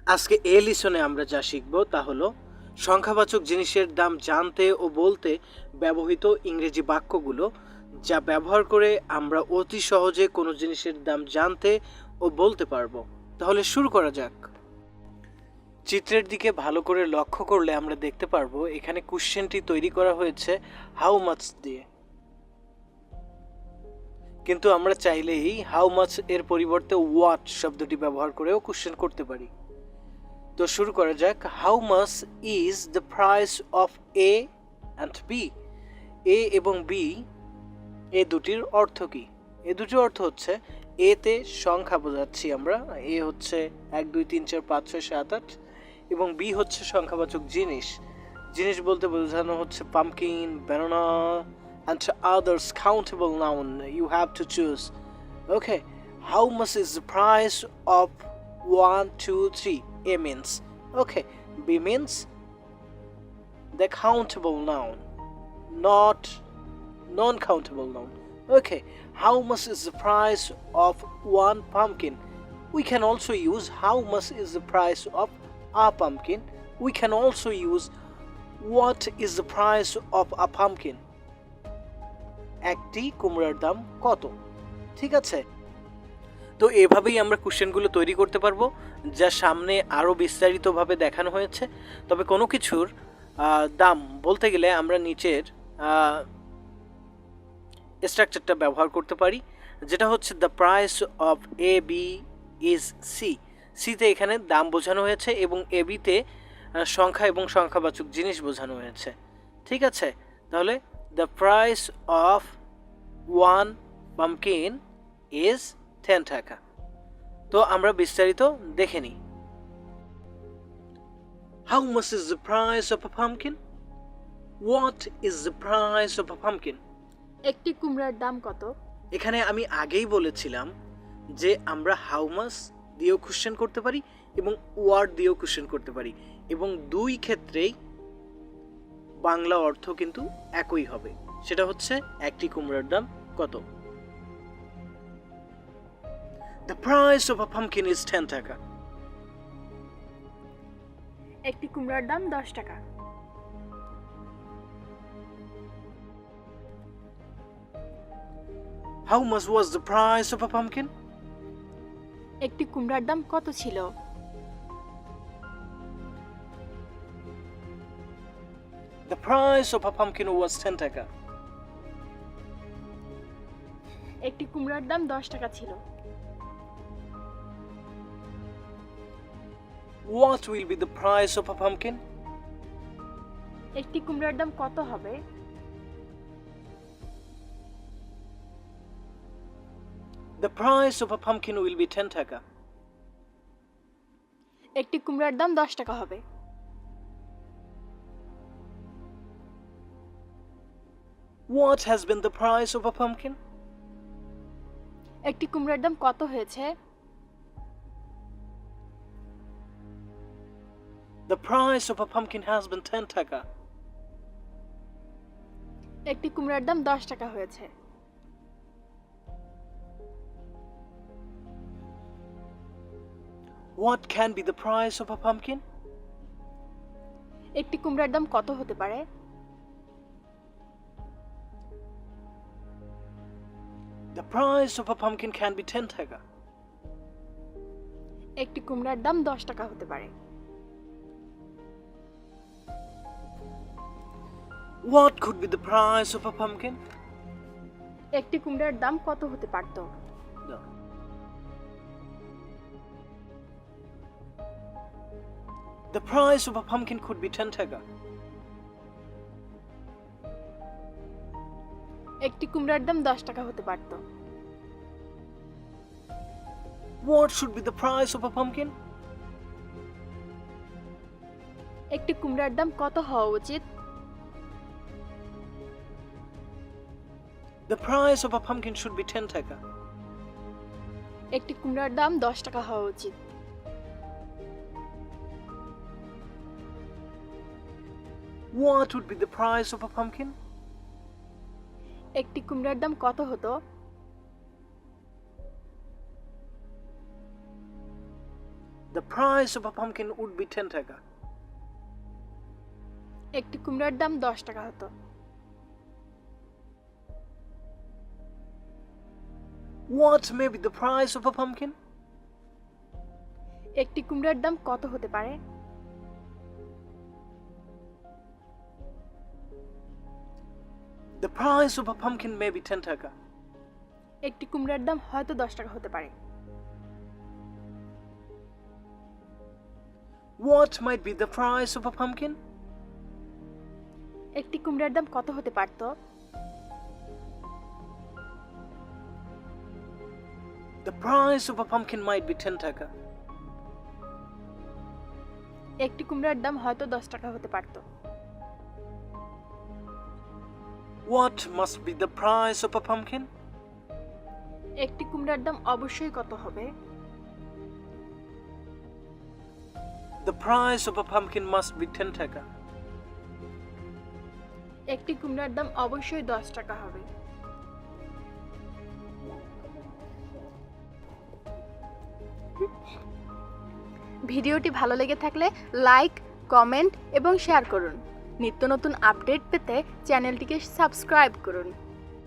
আজকে এই লিসনে আমরা যা শিখব তা হলো সংখ্যাবাচক জিনিসের দাম জানতে ও বলতে ব্যবহৃত ইংরেজি বাক্যগুলো, যা ব্যবহার করে আমরা অতি সহজে কোনো জিনিসের দাম জানতে ও বলতে পারবো। তাহলে শুরু করা যাক। চিত্রের দিকে ভালো করে লক্ষ্য করলে আমরা দেখতে পারবো এখানে কোশ্চেনটি তৈরি করা হয়েছে হাউ মাচ দিয়ে, কিন্তু আমরা চাইলেই হাউ মাচ এর পরিবর্তে হোয়াট শব্দটি ব্যবহার করেও কোশ্চেন করতে পারি। তো শুরু করা যাক। How much is the price of A and B. A এবং বি এ দুটির অর্থ কি? এ দুটির অর্থ হচ্ছে, এতে সংখ্যা বোঝাচ্ছি আমরা, এ হচ্ছে 1 2 3 4 5 6 7 8, এবং বি হচ্ছে সংখ্যাবাচক জিনিস। জিনিস বলতে বোঝানো হচ্ছে pumpkin, banana and others countable noun. You have to choose. Okay, how much is the price of 1 2 3? A means, okay, B means the countable noun, not non-countable noun. Okay, how much is the price of one pumpkin? We can also use how much is the price of a pumpkin. We can also use what is the price of a pumpkin. একটি কুমড়ার দাম কত? ঠিক আছে, তো এভাবেই আমরা কোশ্চেনগুলো তৈরি করতে পারবো, যা সামনে আরও বিস্তারিতভাবে দেখানো হয়েছে। তবে কোনো কিছুর দাম বলতে গেলে আমরা নিচের স্ট্রাকচারটা ব্যবহার করতে পারি, যেটা হচ্ছে the price of A B is C. সিতে এখানে দাম বোঝানো হয়েছে এবং এ বিতে সংখ্যা এবং সংখ্যাবাচক জিনিস বোঝানো হয়েছে। ঠিক আছে, তাহলে the price of one pumpkin is 10 টাকা। তো আমরা বিস্তারিত দেখে নিই। How much is the price of a pumpkin? What is the price of a pumpkin? একটি কুমড়ার দাম কত? এখানে আমি আগেই বলেছিলাম যে আমরা হাউ মাচ দিয়েও কোশ্চেন করতে পারি এবং ওয়ার্ড দিয়েও কোশ্চেন করতে পারি, এবং দুই ক্ষেত্রেই বাংলা অর্থ কিন্তু একই হবে। সেটা হচ্ছে একটি কুমড়ার দাম কত। The price of a pumpkin is 10 টাকা। একটি কুমড়ার দাম 10 টাকা। How much was the price of a pumpkin? একটি কুমড়ার দাম কত ছিল? The price of a pumpkin was 10 টাকা। একটি কুমড়ার দাম 10 টাকা ছিল। What will be the price of a pumpkin? একটি কুমড়ার দাম কত হবে? The price of a pumpkin will be 10 টাকা। একটি কুমড়ার দাম 10 টাকা হবে। What has been the price of a pumpkin? একটি কুমড়ার দাম কত হয়েছে? The price of a pumpkin has been 10 টাকা। একটি কুমড়ার দাম 10 টাকা হয়েছে। What can be the price of a pumpkin? একটি কুমড়ার দাম কত হতে পারে? The price of a pumpkin can be 10 টাকা। একটি কুমড়ার দাম 10 টাকা হতে পারে। What could be the price of a pumpkin? একটি কুমড়ার দাম কত হতে পারত? No. The price of a pumpkin could be 10 টাকা। একটি কুমড়ার দাম 10 টাকা হতে পারত। What should be the price of a pumpkin? একটি কুমড়ার দাম কত হওয়া উচিত? The price of a pumpkin should be 10 টাকা। একটি কুমড়ার দাম 10 টাকা হওয়া উচিত। What would be the price of a pumpkin? একটি কুমড়ার দাম কত হতো? The price of a pumpkin would be 10 টাকা. একটি কুমড়ার দাম 10 টাকা হতো। What may be the price of a pumpkin? একটি কুমড়ার দাম কত হতে পারে? The price of a pumpkin may be 10 টাকা. একটি কুমড়ার দাম হয়তো 10 টাকা হতে পারে। What might be the price of a pumpkin? একটি কুমড়ার দাম কত হতে পারত? The price of a pumpkin might be 10 টাকা. একটি কুমড়ার দাম হয়তো 10 টাকা হতে পারত। What must be the price of a pumpkin? একটি কুমড়ার দাম অবশ্যই কত হবে? The price of a pumpkin must be 10 টাকা. একটি কুমড়ার দাম অবশ্যই 10 টাকা হবে। ভিডিওটি ভালো লেগে থাকলে লাইক, কমেন্ট এবং শেয়ার করুন। নিত্য নতুন আপডেট পেতে চ্যানেলটিকে সাবস্ক্রাইব করুন।